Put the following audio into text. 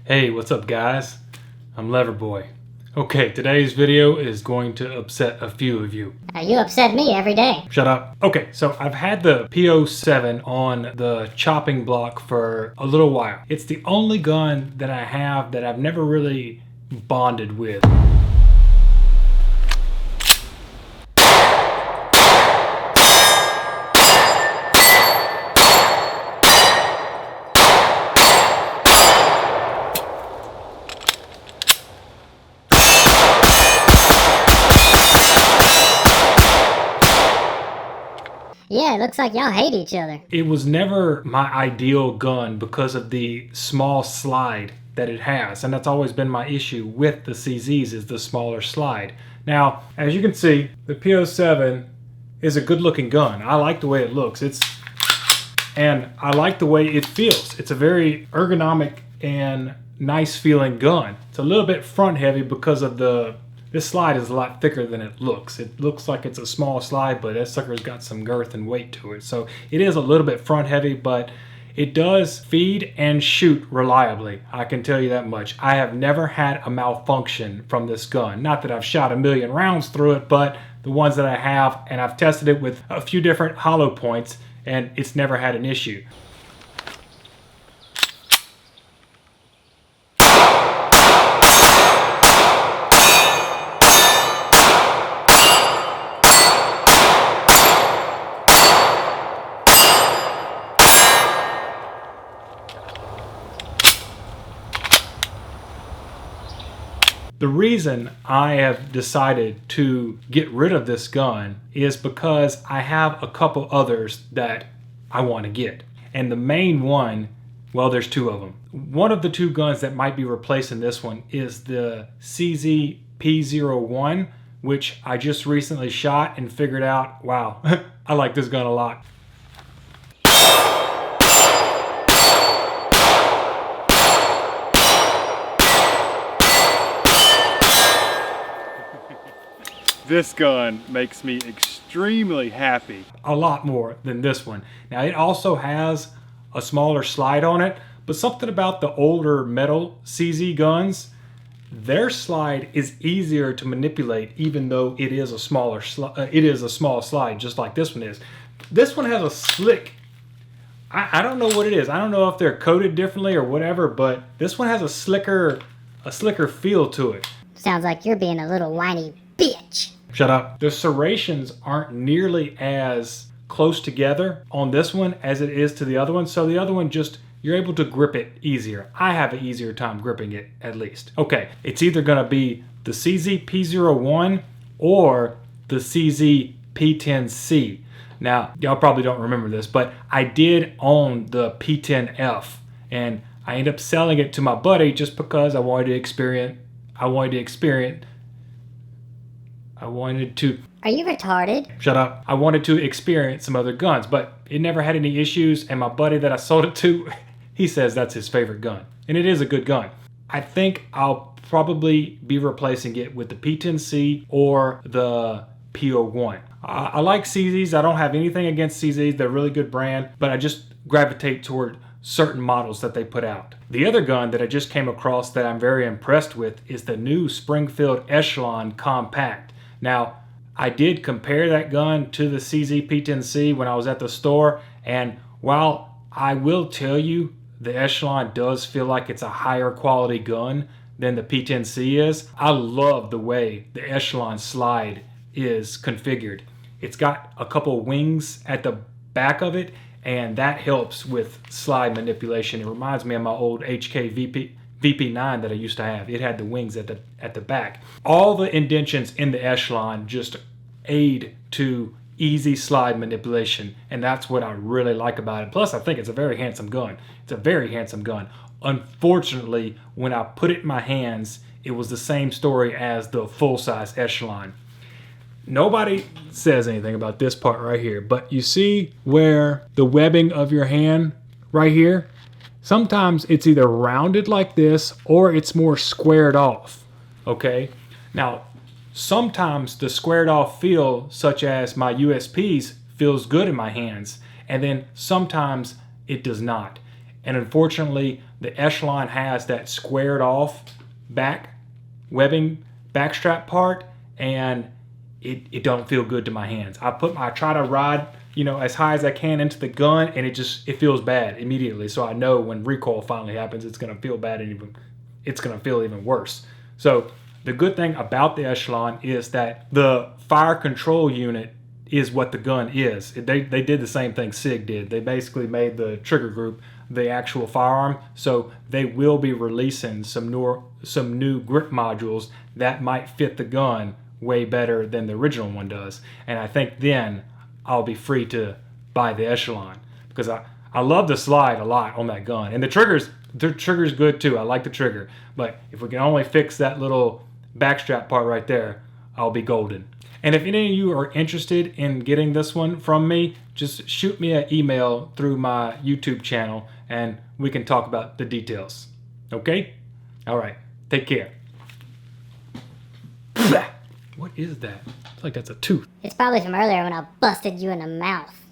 Hey, what's up guys? I'm Leverboy. Okay, today's video is going to upset a few of you. You upset me every day. Shut up. Okay, so I've had the P07 on the chopping block for a little while. It's the only gun that I have that I've never really bonded with. Yeah, it looks like y'all hate each other. It was never my ideal gun because of the small slide that it has, and that's always been my issue with the CZs is the smaller slide. Now, as you can see, the P07 is a good looking gun. I like the way it looks. And I like the way it feels. It's a very ergonomic and nice feeling gun. It's a little bit front heavy because of this slide is a lot thicker than it looks. It looks like it's a small slide, but that sucker's got some girth and weight to it. So it is a little bit front heavy, but it does feed and shoot reliably. I can tell you that much. I have never had a malfunction from this gun. Not that I've shot a million rounds through it, but the ones that I have, and I've tested it with a few different hollow points, and it's never had an issue. The reason I have decided to get rid of this gun is because I have a couple others that I want to get. And the main one, well, there's two of them. One of the two guns that might be replacing this one is the CZ P07, which I just recently shot and figured out, wow, I like this gun a lot. This gun makes me extremely happy. A lot more than this one. Now it also has a smaller slide on it, but something about the older metal CZ guns, their slide is easier to manipulate even though it is a small slide just like this one is. This one has a slick, I don't know what it is. I don't know if they're coated differently or whatever, but this one has a slicker feel to it. Sounds like you're being a little whiny bitch. Shut up. The serrations aren't nearly as close together on this one as it is to the other one. So the other one just, you're able to grip it easier. I have an easier time gripping it at least. Okay, it's either gonna be the CZ P01 or the CZ P10C. Now, y'all probably don't remember this, but I did own the P10F and I ended up selling it to my buddy just because I wanted to experience. Are you retarded? Shut up. I wanted to experience some other guns, but it never had any issues, and my buddy that I sold it to, he says that's his favorite gun. And it is a good gun. I think I'll probably be replacing it with the P10C or the P01. I like CZs. I don't have anything against CZs. They're a really good brand, but I just gravitate toward certain models that they put out. The other gun that I just came across that I'm very impressed with is the new Springfield Echelon Compact. Now, I did compare that gun to the CZ P10C when I was at the store, and while I will tell you the Echelon does feel like it's a higher quality gun than the P10C is, I love the way the Echelon slide is configured. It's got a couple wings at the back of it, and that helps with slide manipulation. It reminds me of my old HK VP9 that I used to have. It had the wings at the back. All the indentions in the Echelon just aid to easy slide manipulation, and that's what I really like about it. Plus, I think it's a very handsome gun. It's a very handsome gun. Unfortunately, when I put it in my hands, it was the same story as the full-size Echelon. Nobody says anything about this part right here, but you see where the webbing of your hand right here? Sometimes it's either rounded like this or it's more squared off, okay? Now, sometimes the squared off feel, such as my USPs, feels good in my hands, and then sometimes it does not. And unfortunately, The Echelon has that squared off webbing backstrap part, and it don't feel good to my hands. I try to ride, as high as I can into the gun, and it feels bad immediately. So I know when recoil finally happens, it's gonna feel bad, and it's gonna feel even worse. So the good thing about the Echelon is that the fire control unit is what the gun is. They did the same thing SIG did. They basically made the trigger group the actual firearm. So they will be releasing some new grip modules that might fit the gun way better than the original one does. And I think then I'll be free to buy the Echelon, because I love the slide a lot on that gun. And the trigger's good too. I like the trigger. But if we can only fix that little backstrap part right there, I'll be golden. And if any of you are interested in getting this one from me, just shoot me an email through my YouTube channel and we can talk about the details. Okay? All right. Take care. What is that? It's like that's a tooth. It's probably from earlier when I busted you in the mouth.